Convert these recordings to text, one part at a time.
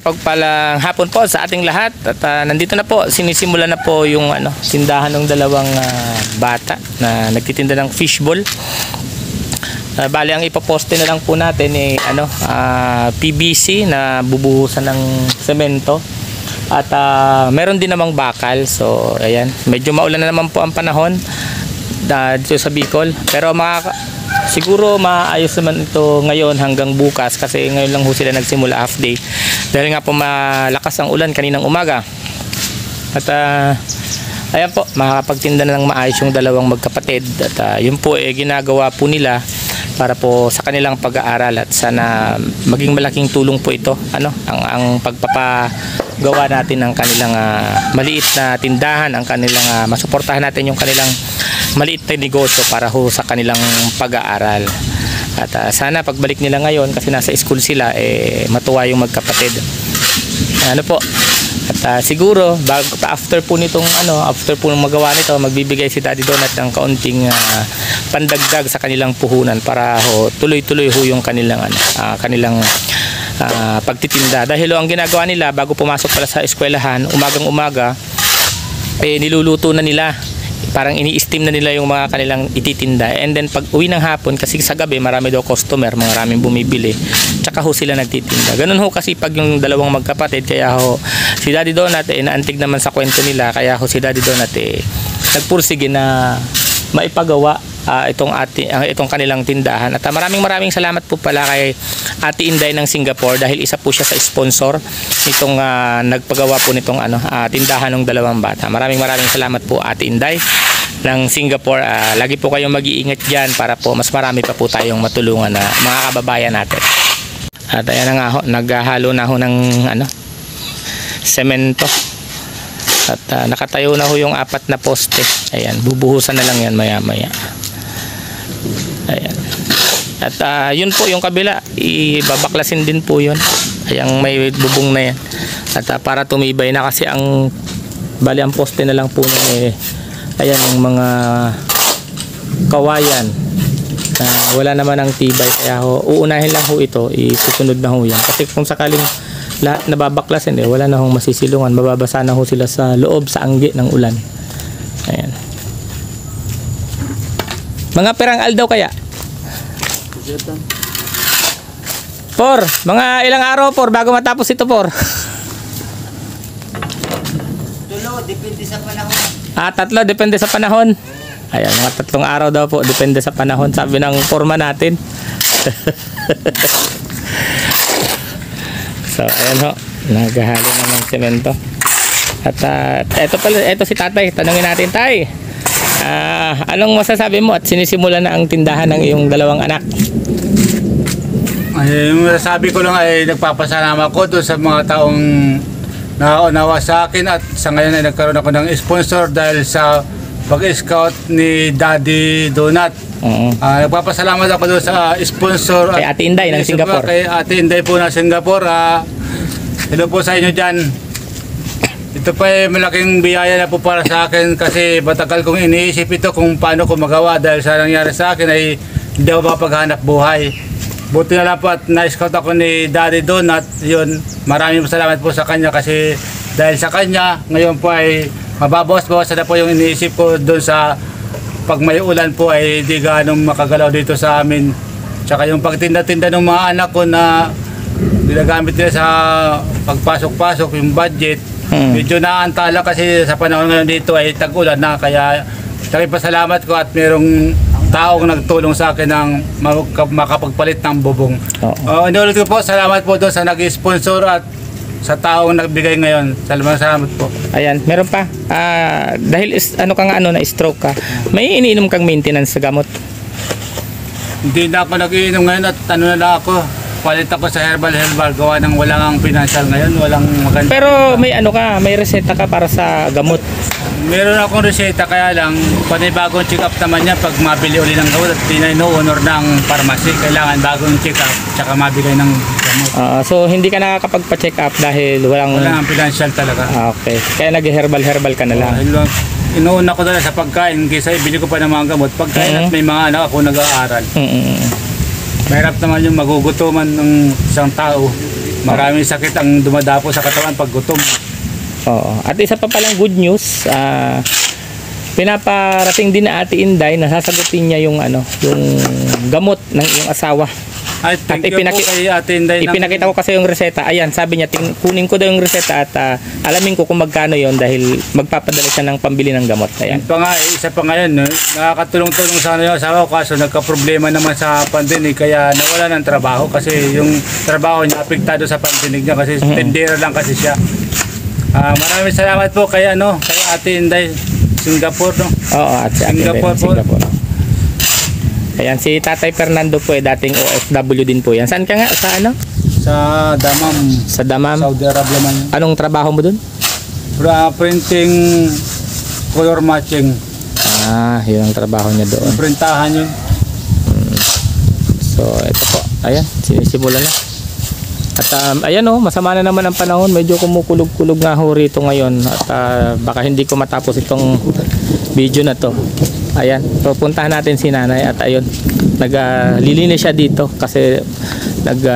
mapagpalang hapon po sa ating lahat at nandito na po, sinisimula na po yung tindahan ng dalawang bata na nagtitinda ng fishball. Bali ang ipoposte na lang po natin PVC na bubuhusan ng semento at meron din namang bakal. So ayan, medyo maulan na naman po ang panahon dito sa Bicol, pero siguro maayos naman ito ngayon hanggang bukas kasi ngayon lang ho sila nagsimula half day dahil nga po malakas ang ulan kaninang umaga. At ayan po, makakapagtinda na ng maayos yung dalawang magkapatid at yun po ginagawa po nila para po sa kanilang pag-aaral at sana maging malaking tulong po ito ang pagpapagawa natin ng kanilang maliit na tindahan, ang kanilang masuportahan natin yung kanilang maliit na negosyo para ho sa kanilang pag-aaral. At sana pagbalik nila ngayon kasi nasa school sila matuwa yung magkapatid. Po. At siguro after po nitong after po magawa nito, magbibigay si Daddy Donut ng kaunting pandagdag sa kanilang puhunan para ho tuloy-tuloy ho yung kanilang pagtitinda. Dahil ang ginagawa nila bago pumasok pala sa eskwelahan, umagang-umaga niluluto na nila. Parang ini-steam na nila yung mga kanilang ititinda, and then pag uwi ng hapon kasi sa gabi marami daw customer, maraming bumibili, tsaka ho sila nagtitinda. Ganun ho kasi pag yung dalawang magkapatid, kaya ho si Daddy Donut naantig naman sa kwento nila, kaya ho si Daddy Donut nagpursige na maipagawa itong kanilang tindahan. At maraming salamat po pala kay Ate Inday ng Singapore dahil isa po siya sa sponsor nitong nagpagawa po nitong tindahan ng dalawang bata. Maraming salamat po Ate Inday ng Singapore. Lagi po kayong mag-iingat diyan para po mas marami pa po tayong matulungan na mga kababayan natin. At ayan na nga ho, naghahalo na ho ng semento. At nakatayo na ho yung 4 na poste. Ayan, bubuhusan na lang yan maya-maya. Ayan. At yun po yung kabila, ibabaklasin din po yun. Ayan, may bubong na yan. At para tumibay na kasi ang poste na lang po nun ayan, yung mga kawayan na wala naman ang tibay, kaya uunahin lang ho ito, isusunod na ho yan. Kasi kung sakaling lahat nababaklasin wala na hong masisilungan, mababasa na ho sila sa loob sa anggi ng ulan. Ayan. Mga perang aldaw kaya? Mga ilang araw bago matapos ito depende sa panahon. 3 depende sa panahon. Ayan, mga 3 araw daw po, depende sa panahon, sabi ng forma natin. So ayan ho, naghahalo na ng semento. At ito si tatay, tanungin natin, tay, anong masasabi mo at sinisimula na ang tindahan ng iyong dalawang anak? Yung masasabi ko lang ay nagpapasalamat ko doon sa mga taong naunawa sa akin, at sa ngayon ay nagkaroon ako ng sponsor dahil sa pag-scout ni Daddy Donut. Nagpapasalamat ako doon sa sponsor kay Ate Inday ng Singapore. Kay Ate Inday po ng Singapore. Hello po sa inyo dyan. Ito pa malaking biyaya na po para sa akin kasi matagal kong iniisip ito kung paano ko magawa dahil sa nangyari sa akin ay hindi ako makapaghanap buhay. Buti na lang po at na-scout ako ni Daddy Donut. Yun, maraming salamat po sa kanya kasi dahil sa kanya ngayon po ay mababawas-bawas na po yung iniisip ko doon sa pag may ulan po ay di ganong makagalaw dito sa amin. Tsaka yung pagtinda-tinda ng mga anak ko na ginagamit nila sa pagpasok-pasok, yung budget, medyo naantala kasi sa panahon ngayon dito ay tag-ulan na, kaya pasalamat ko at merong taong nagtulong sa akin ng makapagpalit ng bubong. Inulit ko po, salamat po doon sa nag-sponsor at sa taong nagbigay ngayon. Salamat po. Ayan, meron pa. Dahil na-stroke ka, may iniinom kang maintenance sa gamot? Hindi na ako nag-iinom ngayon at na lang ako. Palit ako sa herbal gawa ng walang financial ngayon, walang maganda. Pero may reseta ka para sa gamot? Meron akong reseta, kaya lang panibagong check up naman yan pag mabili uli ng gamot at no-honor ng pharmacy. Kailangan bagong check up tsaka mabigay ng gamot. So hindi ka nakakapagpa-check up dahil walang financial talaga. Okay. Kaya nag-herbal ka na lang. Inuuna ko talaga sa pagkain kaysa ibili ko pa ng mga gamot. Pagkain at may mga anak ako nag-aaral. Mahirap naman yung magugutuman ng isang tao. Maraming sakit ang dumadapo sa katawan pag gutom. Oo. At isa pa palang good news, pinaparating din na Ate Inday, nasasagutin niya yung ano, yung gamot ng iyong asawa. Ay, thank you po kay Ate Inday. Ipinakita ko kasi yung reseta. Ayan, sabi niya, kunin ko daw yung reseta at alamin ko kung magkano yon dahil magpapadala siya ng pambili ng gamot. Ayan. Yun pa nga, isa pa ngayon, no? Nakakatulong-tulong sana yung asawa ko kaso nagka-problema naman sa pandinig kaya nawala ng trabaho kasi yung trabaho niya apektado sa pandinig niya kasi tendera lang kasi siya. Maraming salamat po kay Ate Inday, Singapore, no? Oo, at si Ate Inday, Singapore. Ayan, si Tatay Fernando po dating OFW din po yan. Saan ka nga? Sa ano? Sa Damam. Sa Damam? Saudi Arabia man. Anong trabaho mo dun? Printing, color matching. Yun ang trabaho niya doon. Printahan yun. So, ito po. Ayan, sinisimula na. At ayan masama na naman ang panahon. Medyo kumukulog-kulog nga ho rito ngayon. At baka hindi ko matapos itong video na to. Ayan, pupuntahan natin si nanay at ayun, naglilinis siya dito kasi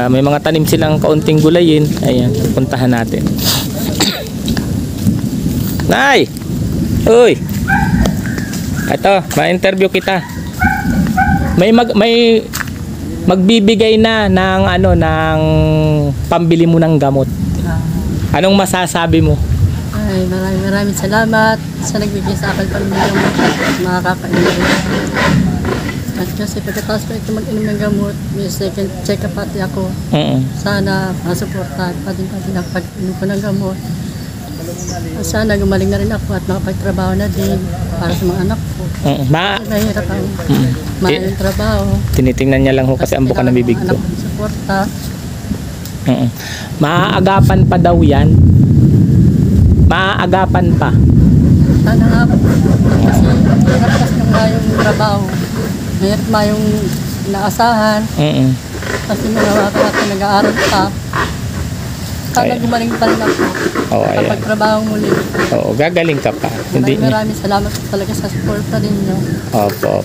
may mga tanim silang kaunting gulayin. Ayan, puntahan natin. Nay! Uy! Ito, ma-interview kita. May magbibigay na ng pambili mo ng gamot. Anong masasabi mo? Ay, maraming salamat sa nagbigay sa akin pang mga kakailan. At kasi pagkatapos ko ito mag-inom ng gamot, may second check-up pati ako. Sana masuportahan pa din ang pag-inom ko ng gamot. At sana gumaling na rin ako at makapagtrabaho na din para sa mga anak ko. Mahirap ang maayong trabaho. Tinitingnan niya lang ho kasi ang buka ng bibig ko. Suporta. Maaagapan pa daw yan. Maaagapan pa. Sana nga po. Kasi nakapas na nga yung trabaho. Mahirap nga yung inaasahan. Kasi mga bata nag-aaral pa. Sana gumaling pa rin ako. Kapag trabaho muli. Oo, gagaling ka pa. Maraming salamat talaga sa suporta ninyo. Opo.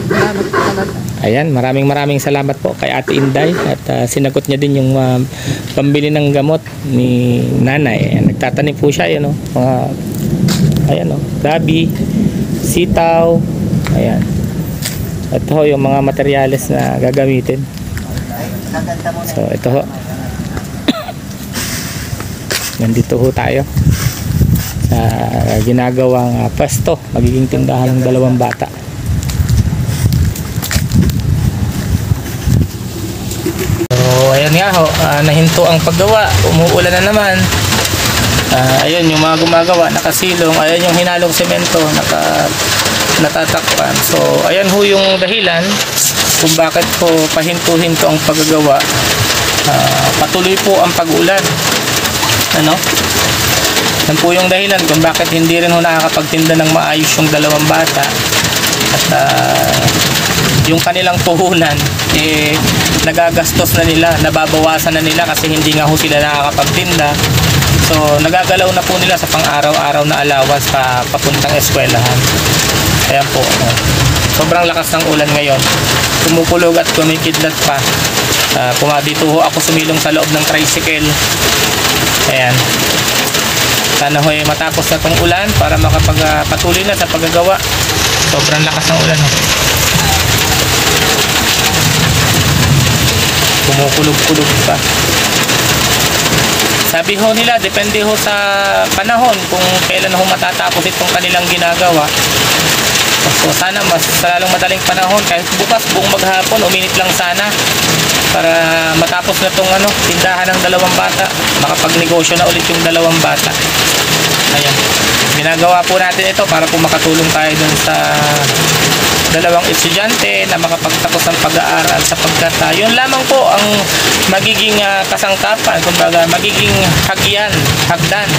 Salamat po talaga. Ayan, maraming salamat po kay Ate Inday at sinagot niya din yung pambili ng gamot ni nanay. Ayan, nagtatanim po siya, ayan gabi, sitaw, ayan. Ito yung mga materyales na gagamitin. So ito ho. Nandito ho tayo sa ginagawang pwesto, magiging tindahan ng dalawang bata. Ayan nga ho, nahinto ang paggawa, umuulan na naman. Ayun yung mga gumagawa, nakasilong, ayan yung hinalong semento, natatakpan. So ayan ho yung dahilan kung bakit po pahinto-hinto ang paggagawa. Patuloy po ang pag-ulan. Yan po yung dahilan kung bakit hindi rin ho nakakapagtinda ng maayos yung dalawang bata. At yung kanilang puhunan nagagastos na nila, nababawasan na nila kasi hindi nga ho sila nakakapagtinda. So nagagalaw na po nila sa pang-araw-araw na allowance papuntang eskwelahan. Ayan po, sobrang lakas ng ulan ngayon, kumukulog at kumikidlat pa. Dito ho ako sumilong sa loob ng tricycle. Ayan, sana ho matapos na tong ulan para makapagpatuloy na sa paggagawa. Sobrang lakas ng ulan. Kumukulog-kulog pa. Sabi ho nila, depende ho sa panahon kung kailan ho matatapos itong kanilang ginagawa. So sana mas lalong madaling panahon, kahit bukas buong maghapon uminit lang sana para matapos na itong tindahan ng dalawang bata, makapagnegosyo na ulit yung dalawang bata. Ayan, ginagawa po natin ito para po makatulong tayo dun sa dalawang estudyante na makapagtapos ng pag-aaral, sapagkat yun lamang po ang magiging kasangkapan, kumbaga magiging hagdan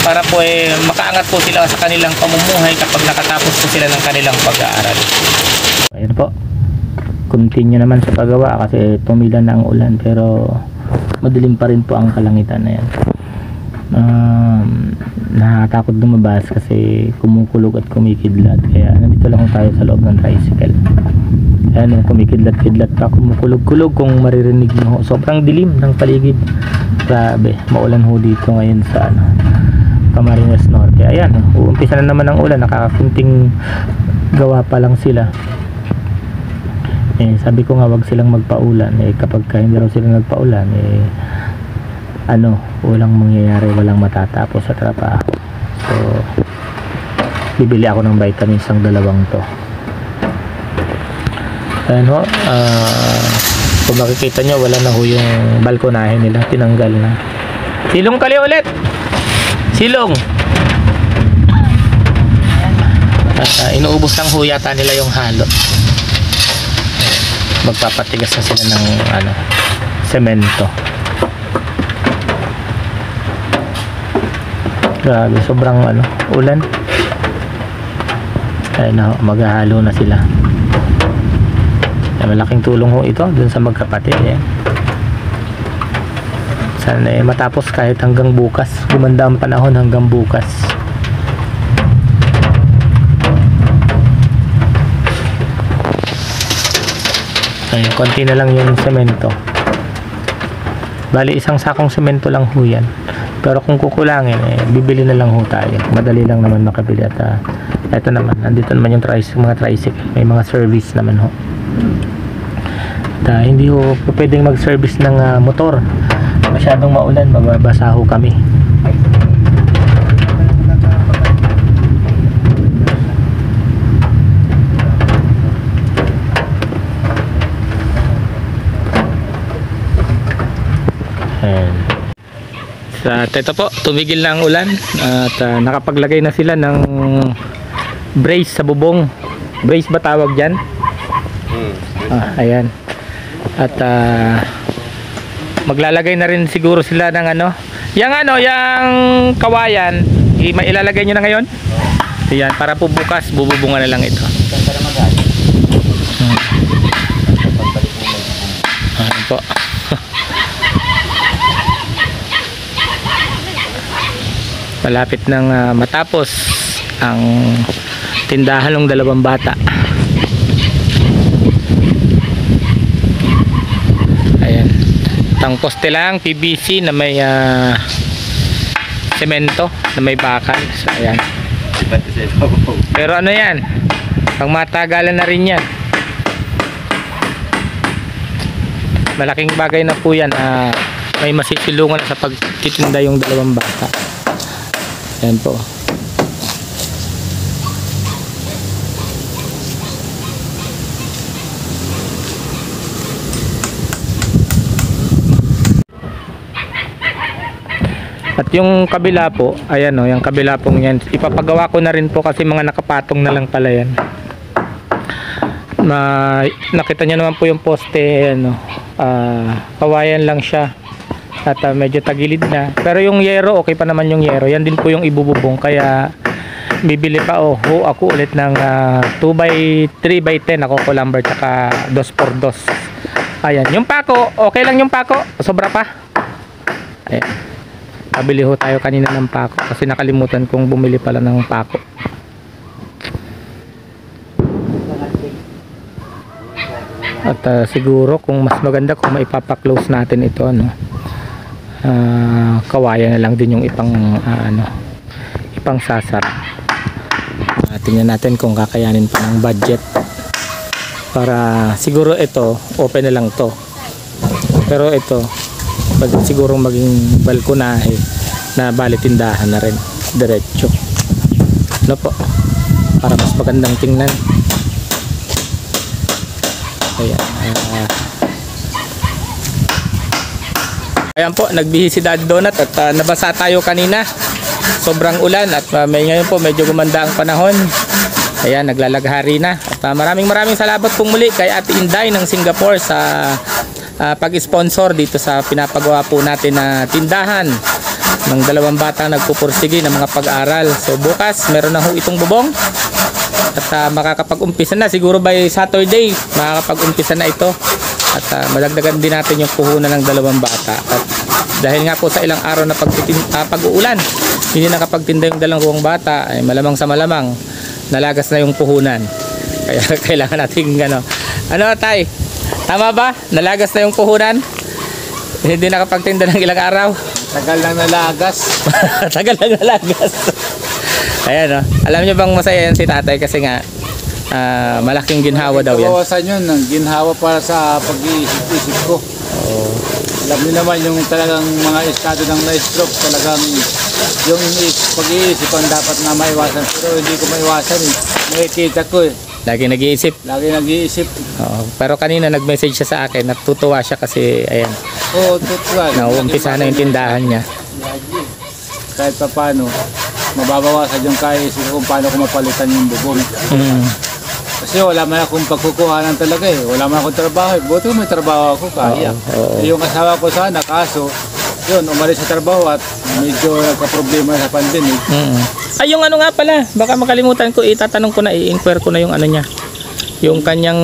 para po makaangat po sila sa kanilang pamumuhay kapag nakatapos po sila ng kanilang pag-aaral. Ayan po, continue naman sa paggawa kasi tumila na ang ulan pero madilim pa rin po ang kalangitan na yan. Nakatakot lumabas kasi kumukulog at kumikidlat, kaya nandito lang tayo sa loob ng tricycle. Ayan, kumikidlat-kidlat pa, kumukulog-kulog kung maririnig mo. Sobrang dilim ng paligid. Grabe, maulan ho dito ngayon sa Camarines Norte. Ayan, uumpisa na naman ang ulan, nakakakunting gawa pa lang sila. Sabi ko nga wag silang magpaulan. Kapag hindi raw sila nagpaulan, walang mangyayari, walang matatapos sa trabaho. So, bibili ako ng vitamins ang dalawang to. Ayan ho, kung makikita nyo, wala na ho yung balkonahe nila, tinanggal na. Silong kali ulit! Silong! At inuubos lang ho yata nila yung halo. Magpapatigas na sila ng semento. Grabe, sobrang ulan. Ayun na ho, maghahalo na sila. Malaking tulong ho ito dun sa magkapatid. Sana matapos kahit hanggang bukas. Gumanda ang panahon hanggang bukas. Ayun, konti na lang yung semento. Bali, isang sakong semento lang ho yan. Pero kung kukulangin, bibili na lang ho tayo. Madali lang naman makabili. At eto naman, nandito naman yung mga tricycle. May mga service naman ho. At hindi ho pwedeng mag-service ng motor. Masyadong maulan, mababasa ho kami. At ito po, tumigil na ang ulan at nakapaglagay na sila ng brace sa bubong. Brace ba tawag dyan? Ayan. At maglalagay na rin siguro sila ng yung kawayan, ilalagay nyo na ngayon. Ayan, para po bukas bububungan na lang ito. Ayan po. Malapit nang matapos ang tindahan ng dalawang bata. Ayan, tang poste lang PVC na may semento na may bakal. So, ayan. Pero yan, pang matagalan na rin yan. Malaking bagay na po yan. May masisilungan sa pagtitinda yung dalawang bata. Ayan po. At yung kabila po, ayan o, yung kabila pong yan, ipapagawa ko na rin po kasi mga nakapatong na lang pala yan. Nakita nyo naman po yung poste, kawayan lang siya. At medyo tagilid na. Pero yung yero, okay pa naman yung yero. Yan din po yung ibububong. Kaya bibili pa ako ulit ng 2x3x10 ako Columber tsaka 2x2. Ayan. Yung pako, okay lang yung pako. Sobra pa. Ayan. Pabili ho tayo kanina ng pako. Kasi nakalimutan kong bumili pala ng pako. At siguro kung mas maganda kung maipapa-close natin ito, kawayan na lang din yung ipang sasar. Tingnan natin kung kakayanin pa ng budget para siguro ito open na lang to, pero ito pwede siguro maging balkonahe na bali tindahan na rin diretso po, para mas magandang tingnan. Ayan. Ayan po, nagbihis si Daddy Donut at nabasa tayo kanina. Sobrang ulan at ngayon po medyo gumanda ang panahon. Ayan, naglalaghari na. At maraming salamat pong muli kay Ate Inday ng Singapore sa pag-sponsor dito sa pinapagawa po natin na tindahan ng dalawang bata nagpupursige ng mga pag-aaral. So bukas meron na ho itong bubong at makakapag-umpisa na siguro by Saturday, makakapag-umpisa na ito. At madagdagan din natin yung puhunan ng dalawang bata. At dahil nga po sa ilang araw na pag-uulan, hindi nakapagtinda yung dalawang bata, ay malamang sa malamang nalagas na yung puhunan. Kaya kailangan natin Ano tay? Tama ba? Nalagas na yung puhunan? Hindi nakapagtinda ng ilang araw? Tagal lang nalagas. Tagal lang nalagas. Ayan o. Alam niyo bang masaya yan si tatay kasi nga malaking ginhawa daw yan. Kawasan yun, ang ginhawa para sa pag-iisip-isip ko. Oo. Alam niyo naman yung talagang mga estado ng na-stroke, talagang yung pag-iisip ang dapat na maiwasan. Pero hindi ko maiwasan eh. Nakikita ko eh. Lagi nag-iisip. Lagi nag-iisip. Oo. Pero kanina nag-message siya sa akin. Natutuwa siya kasi ayan. Oo, totoo. Nauumpisa na yung tindahan niya. Kahit pa paano, mababawasan yung kaisip kung paano ko mapalitan yung bubong. Mm. Kasi wala man akong pagkukuhanan talaga eh. Wala man akong trabaho eh. Buti may trabaho ako, kaya. Oo. Yung asawa ko sana, kaso, yun, umalis sa trabaho at medyo nagka-problema sa pandemic. Ay, yung ano nga pala, baka makalimutan ko, itatanong ko na, i-inquire ko na yung ano niya. Yung kanyang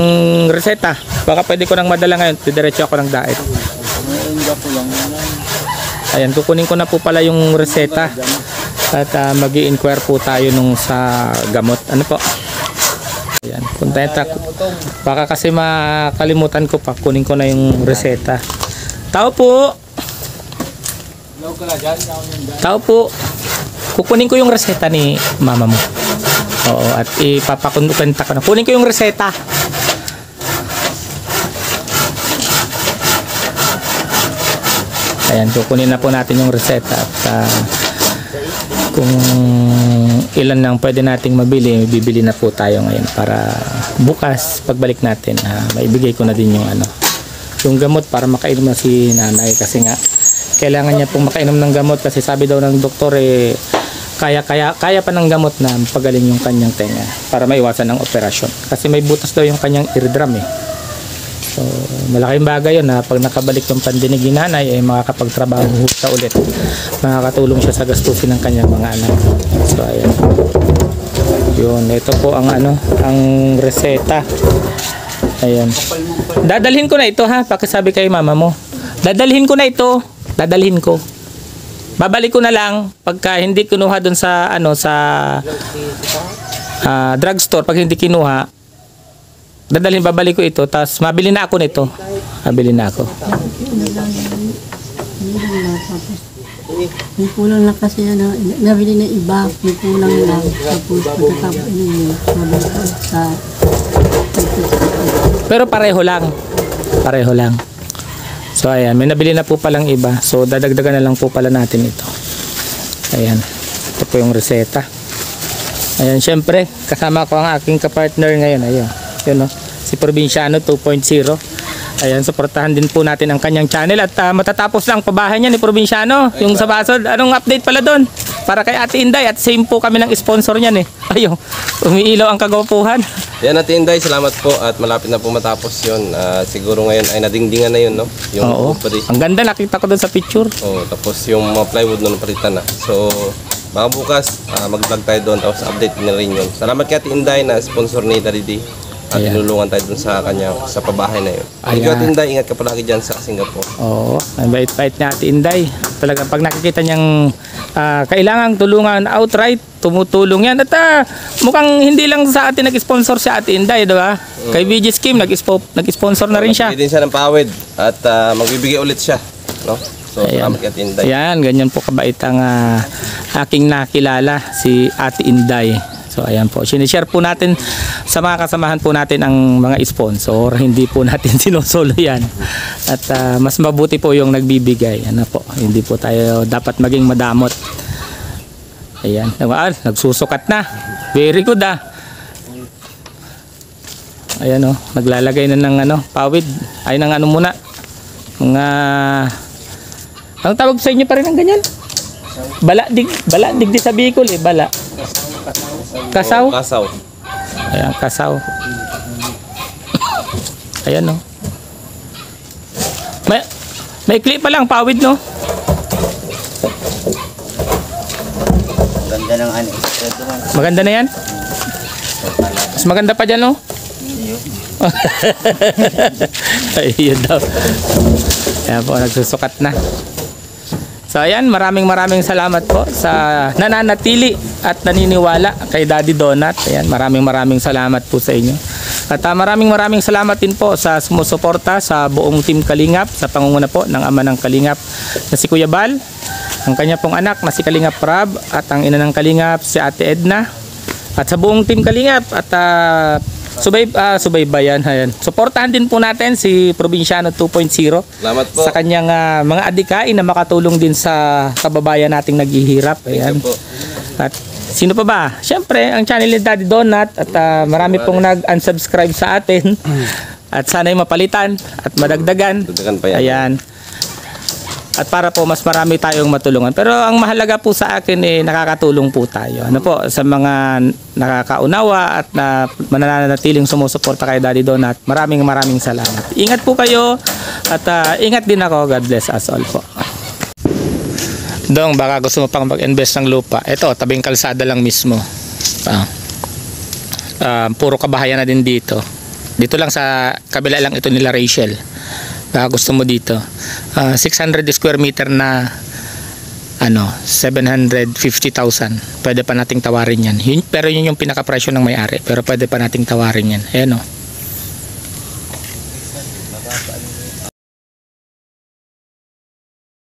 reseta. Baka pwede ko nang madala ngayon, didiretso ako ng daet. Ngayon ko lang. Ayan, kukunin ko na po pala yung reseta. At mag-i-inquire po tayo nung sa gamot. Ano po? Ayan, puntahan tayo. Baka kasi makalimutan ko pa, kunin ko na yung reseta. Tao po! Tao po! Kukunin ko yung reseta ni mama mo. Oo, at ipapakunta ko na. Kunin ko yung reseta. Ayan, kukunin na po natin yung reseta. At kung ilan lang pwede nating mabili, bibili na po tayo ngayon para bukas pagbalik natin, maibigay ko na din yung gamot para makainom na si nanay kasi nga kailangan niya pong makainom ng gamot kasi sabi daw ng doktor kaya pa ng gamot na pagaling yung kanyang tenga para maiwasan ng operasyon kasi may butas daw yung kanyang eardrum so malaking bagay yun na pag nakabalik yung pandinig ni nanay makakapagtrabaho husta ulit, makakatulong siya sa gastusin ng kanyang mga anak. So ayan yun, ito po ang ang reseta. Ayan, dadalhin ko na ito ha, pakisabi kay mama mo, dadalhin ko na ito. Dadalhin ko. Babalik ko na lang pagka hindi kinuha doon sa drugstore. Pag hindi kinuha, babalik ko ito. Tapos mabili na ako nito. Mabili na ako. May kulang lang kasi nabili na iba. May kulang lang. Tapos pagkatapos yun, mabili ko sa Pero pareho lang. Pareho lang. So ayan, may nabili na po palang iba. So dadagdagan na lang po pala natin ito. Ayan. Ito po yung reseta. Ayan, syempre, kasama ko ang aking kapartner ngayon. Ayan. Yun, si Probinsyano 2.0. Ayan, suportahan din po natin ang kanyang channel. At matatapos lang pabahay niya ni Probinsyano. Yung sa Basod. Anong update pala doon? Para kay Ate Inday. At same po kami ng sponsor niyan Ayun, umiilaw ang kagwapuhan. Yan Ate Inday, salamat po at malapit na po matapos yun. Siguro ngayon ay nadingdingan na yun, no? Yung Oo, ang ganda, nakita ko doon sa picture. Oo, tapos yung mga plywood nun palitan na. So, mga bukas, mag-vlog tayo doon tapos update na rin yun. Salamat kay Ate Inday na sponsor ni Daddy D. At tinulungan tayo doon sa kanya, sa pabahay na yun. Thank you Ate Inday, ingat ka palagi dyan sa Singapore. Oo, ang bait-bait niya Ate Inday. Talaga pag nakikita niyang kailangang tulungan outright, tumutulong yan. At mukhang hindi lang sa atin nag-sponsor si Ate Inday, diba? Kay VG Scheme, nag-sponsor na rin siya. Magbibigay din siya ng pawid at magbibigay ulit siya, no? So, salamat kay Ate Inday. Ayan, ganyan po kabait ang aking nakilala, si Ate Inday. So ayan po, sinishare po natin sa mga kasamahan po natin ang mga sponsor, hindi po natin sinusolo yan. At mas mabuti po yung nagbibigay. Ano po, hindi po tayo dapat maging madamot. Ayan, nagsusukat na. Very good Ayan naglalagay na ng pawid. Ay ng muna. Mga ang tawag sa inyo pa rin ng ganyan? Baladig di sa Bicol bala. Kasaw? Kasaw. Ayan, kasaw. Ayan may clip pa lang, pawid Ganda ng Maganda na yan? Mas maganda pa dyan Ayun daw. Ayan po, nagsusukat na. So ayan, maraming salamat po sa nananatili at naniniwala kay Daddy Donut. Ayan, maraming salamat po sa inyo. At maraming salamat din po sa sumusuporta sa buong Team Kalingap, sa pangunguna po ng ama ng Kalingap na si Kuya Bal, ang kanya pong anak na si Kalingap Rab, at ang ina ng Kalingap si Ate Edna, at sa buong Team Kalingap at subaybayan. Ayan. Suportahan din po natin si Probinsyano 2.0 Salamat po. sa kanyang mga adikain na makatulong din sa kababayan nating naghihirap. Ayan. po. At sino pa ba? Siyempre, ang channel ni Daddy Donut at marami pong nag-unsubscribe sa atin. At sana'y mapalitan at madagdagan. Dagdagan pa yan. Ayan. At para po mas marami tayong matulungan. Pero ang mahalaga po sa akin nakakatulong po tayo. Ano po, sa mga nakakaunawa at mananatiling sumusuporta kay Daddy Donut. Maraming salamat. Ingat po kayo at ingat din ako. God bless us all po. Dong, baka gusto mo pang mag-invest ng lupa. Ito, tabing kalsada lang mismo. Puro kabahayan na din dito. Dito lang sa kabila lang ito nila Rachel. Baka gusto mo dito. 600 square meter na 750,000. Pwede pa nating tawarin yan. Pero yun yung pinaka-presyo ng may-ari. Pero pwede pa nating tawarin yan. Ayan o.